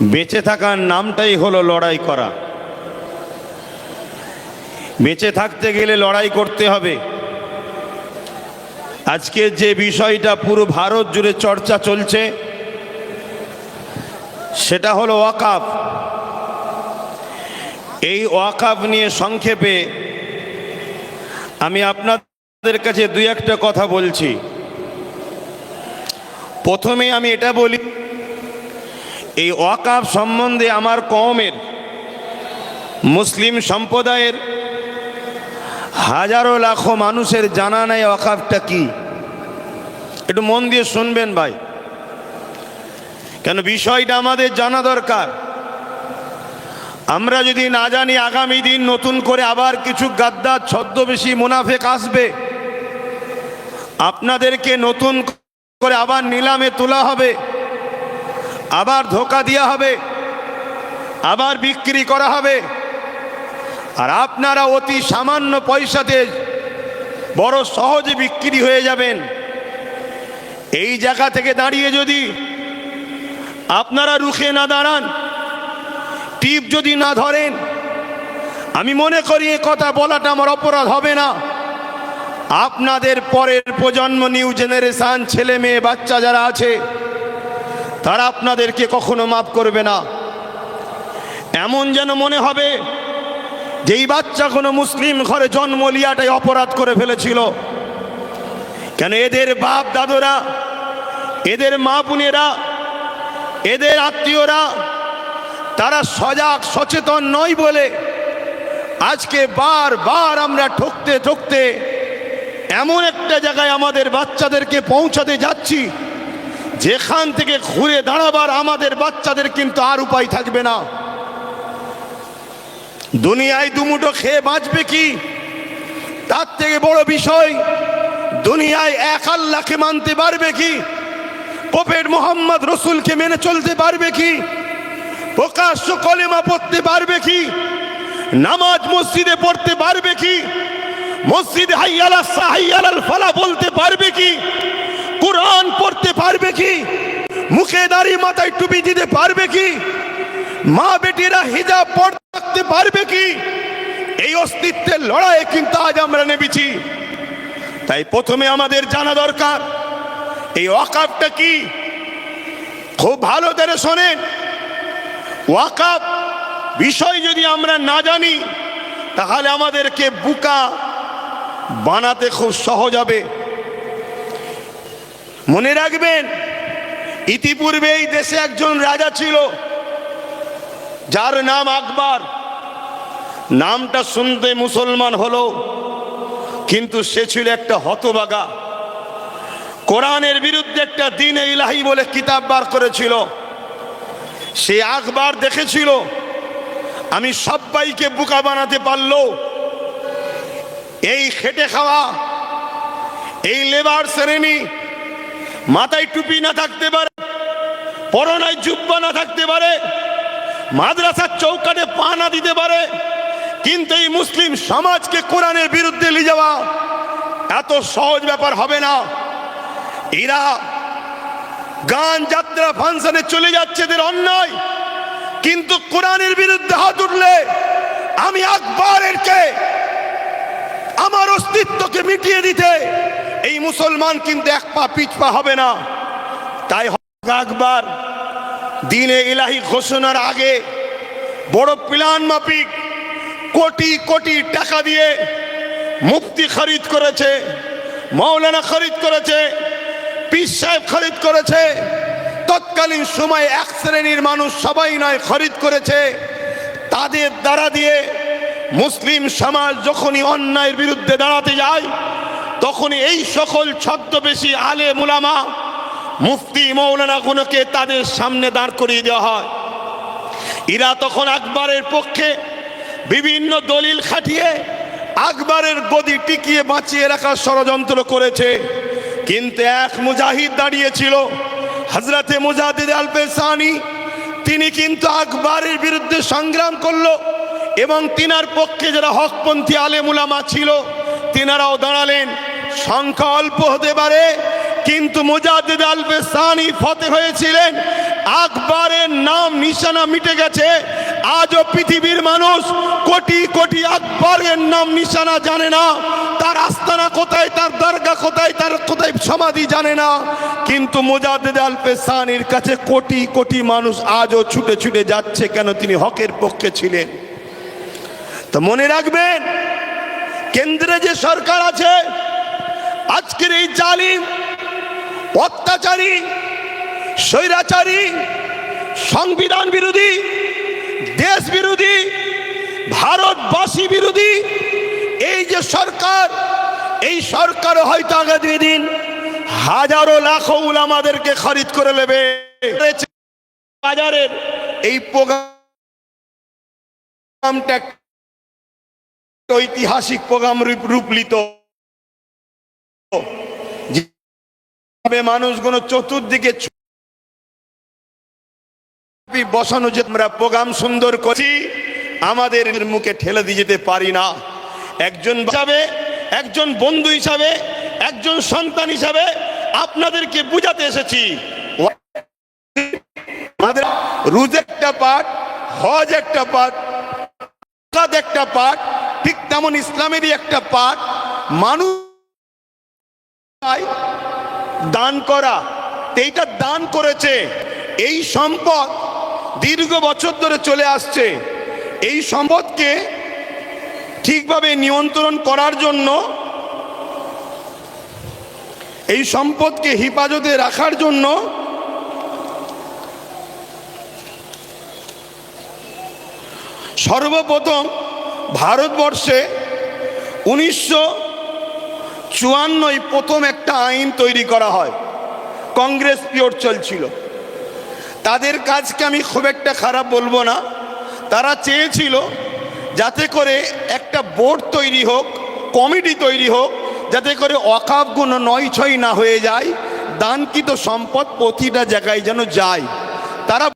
বেঁচে থাকার নামটাই হলো লড়াই করা। বেঁচে থাকতে গেলে লড়াই করতে হবে। আজকে যে বিষয়টা পুরো ভারত জুড়ে চর্চা চলছে সেটা হলো ওয়াকফ। এই ওয়াকফ নিয়ে সংক্ষেপে আমি আপনাদের কাছে দুই একটা কথা বলছি। প্রথমে আমি এটা বলি, এই ওয়াকফ সম্বন্ধে আমার কওমের মুসলিম সম্প্রদায়ের হাজারো লাখো মানুষের জানা নাই ওয়াকফটা কি। একটু মন দিয়ে শুনবেন ভাই, কেন বিষয়টা আমাদের জানা দরকার। আমরা যদি না জানি, আগামী দিন নতুন করে আবার কিছু গাদ্দার ছদ্মবেশী মুনাফেক আসবে, আপনাদেরকে নতুন করে আবার নিলামে তোলা হবে, আবার ধোঁকা দেওয়া হবে, আবার বিক্রি করা হবে, আর আপনারা অতি সামান্য পয়সাতে বড় সহজে বিক্রি হয়ে যাবেন। এই জায়গা থেকে দাঁড়িয়ে যদি আপনারা রুখে না দাঁড়ান, টিপ যদি না ধরেন, আমি মনে করি এ কথা বলাটা আমার অপরাধ হবে না। আপনাদের পরের প্রজন্ম, নিউ জেনারেশন, ছেলে মেয়ে বাচ্চা যারা আছে, তারা আপনাদেরকে কখনো মাফ করবে না। এমন যেন মনে হবে যে এই বাচ্চা কোনো মুসলিম ঘরে জন্ম লিয়াটাই অপরাধ করে ফেলেছিল। কেন এদের বাপ দাদুরা, এদের মা বোনেরা, এদের আত্মীয়রা তারা সজাগ সচেতন নয় বলে আজকে বারবার আমরা ঠকতে ঠকতে এমন একটা জায়গায় আমাদের বাচ্চাদেরকে পৌঁছাতে যাচ্ছি যেখান থেকে ঘুরে দাঁড়াবার আমাদের বাচ্চাদের কিন্তু আর উপায় থাকবে না। দুনিয়ায় দুমুঠো খেয়ে বাঁচবে কি, তার থেকে বড় বিষয় দুনিয়ায় এক আল্লাহকে মানতে পারবে কি, প্রফেট মুহাম্মদ রসুলকে মেনে চলতে পারবে কি, প্রকাশ্য কলেমা পড়তে পারবে কি, নামাজ মসজিদে পড়তে পারবে কি, মসজিদে হাইয়া আলাস সালাহ হাইয়া আলাল ফালাহ বলতে পারবে কি, কোরআন পড়তে পারবে কি, মুখে দাড়ি মাথায় টুপি দিতে পারবে কি, মা বেটিরা হিজাব পড়তে পারবে কি? এই অস্তিত্বের লড়াইয়ে কিন্তু আজ আমরা নেমেছি। তাই প্রথমে আমাদের জানা দরকার এই ওয়াকফটা কি। খুব ভালো করে শোনেন, ওয়াকফ বিষয় যদি আমরা না জানি তাহলে আমাদেরকে বোকা বানাতে খুব সহজ হবে। মনে রাখবেন, ইতিপূর্বে এই দেশে একজন রাজা ছিল যার নাম আকবর। নামটা শুনতে মুসলমান হলো, কিন্তু সে ছিল একটা হতভাগা। কোরআনের বিরুদ্ধে একটা দ্বীন-ই ইলাহি বলে কিতাব বার করেছিল। সে আকবর দেখেছিল আমি সবাইকে বোকা বানাতে পারলো, এই খেটে খাওয়া, এই লেবার শ্রেণী, মাথায় টুপি না থাকতে পারে, পরনায় জুব্বা না থাকতে পারে, মাদ্রাসার চৌকাঠে পা না দিতে পারে, কিন্তু এই মুসলিম সমাজকে কোরআনের বিরুদ্ধে নিয়ে যাওয়া এত সহজ ব্যাপার হবে না। এরা গান যাত্রা ফাংশনে চলে যাচ্ছে, এদের অন্যায়, কিন্তু কোরআনের বিরুদ্ধে হাত উঠলে আমি আকবরেরকে, আমার অস্তিত্বকে মিটিয়ে দিতে এই মুসলমান কিন্তু এক পা পিছপা হবে না। তাই আকবর দ্বীন-ই ইলাহি ঘোষণার আগে বড় প্ল্যান মাফিক কোটি কোটি টাকা দিয়ে মুফতি খরিদ করেছে, মাওলানা খরিদ করেছে, পীর সাহেব খরিদ করেছে, তৎকালীন সময়ে এক শ্রেণীর মানুষ, সবাই নয়, খরিদ করেছে। তাদের দ্বারা দিয়ে মুসলিম সমাজ যখনই অন্যায়ের বিরুদ্ধে দাঁড়াতে যায় তখনই এই সকল ছদ্মবেশী আলেম উলামা, মুফতি, মৌলানাগুলোকে তাদের সামনে দাঁড় করিয়ে দেওয়া হয়। এরা তখন আকবরের পক্ষে বিভিন্ন দলিল খাটিয়ে আকবরের গদি টিকিয়ে বাঁচিয়ে রাখার ষড়যন্ত্র করেছে। কিন্তু এক মুজাহিদ দাঁড়িয়েছিল, হযরতে মুজাদ্দিদ আল-পেশানি, তিনি কিন্তু আকবরের বিরুদ্ধে সংগ্রাম করলো এবং তিনার পক্ষে যারা হকপন্থী আলেম উলামা ছিল তিনারাও দাঁড়ালেন। সংখ্যা অল্প হতে পারে, কিন্তু মুজাদ্দিদ আল-পেশানি ফতেহ হয়েছিলেন আকবরের নাম নিশানা মিটে গেছে। আজও পৃথিবীর মানুষ কোটি কোটি আকবরের নাম নিশানা জানে না, তার আস্তানা কোথায়, তার দরগা কোথায়, তার কোথায় সমাধি জানে না। কিন্তু মুজাদ্দিদ আল পেশানির কাছে কোটি কোটি মানুষ আজও ছুটে ছুটে যাচ্ছে, কেন? তিনি হকের পক্ষে ছিলেন। তো মনে রাখবেন, কেন্দ্রে যে সরকার আছে, আজকের এই জালিম, অত্যাচারী, স্বৈরাচারী, সংবিধান বিরোধী, দেশ বিরোধী, ভারতবাসী বিরোধী এই যে সরকার, এই সরকার হয়তো আগামী দিন হাজারো লাখো উলামাদেরকে খরিদ করে নেবে। বাজারের এই প্রোগ্রামটা ঐতিহাসিক প্রোগ্রাম রূপ নিত, মানুষগুলো চতুর্দিকে বসানো, যে আমরা প্রোগ্রাম সুন্দর করছি, আমাদের মুখে ঠেলে দিয়ে যেতে পারি না। একজন হিসাবে, একজন বন্ধু হিসাবে, একজন সন্তান হিসাবে আপনাদেরকে বুঝাতে এসেছি, আমাদের রোজ একটা পাঠ, হজ একটা পাঠ, জাকাত একটা পাঠ, ঠিক তেমন ইসলামেরই একটা পাঠ। মানুষ দান করা, এইটা দান করেছে। এই সম্পদ দীর্ঘ বছর ধরে চলে আসছে। এই সম্পদকে ঠিকভাবে নিয়ন্ত্রণ করার জন্য, এই সম্পদকে হেফাজতে রাখার জন্য সর্বপ্রথম ভারতবর্ষে 1954 প্রথম একটা আইন তৈরি করা হয়। কংগ্রেস পিরিয়ড চলছিল। তাদের কাজকে আমি খুব একটা খারাপ বলবো না। তারা চেয়েছিল যাতে করে একটা বোর্ড তৈরি হোক, কমিটি তৈরি হোক, যাতে করে ওয়াকফগুলো নয় ছয় না হয়ে যায়, দানকৃত সম্পদ প্রতিটা জায়গায় যেন যায়। তারা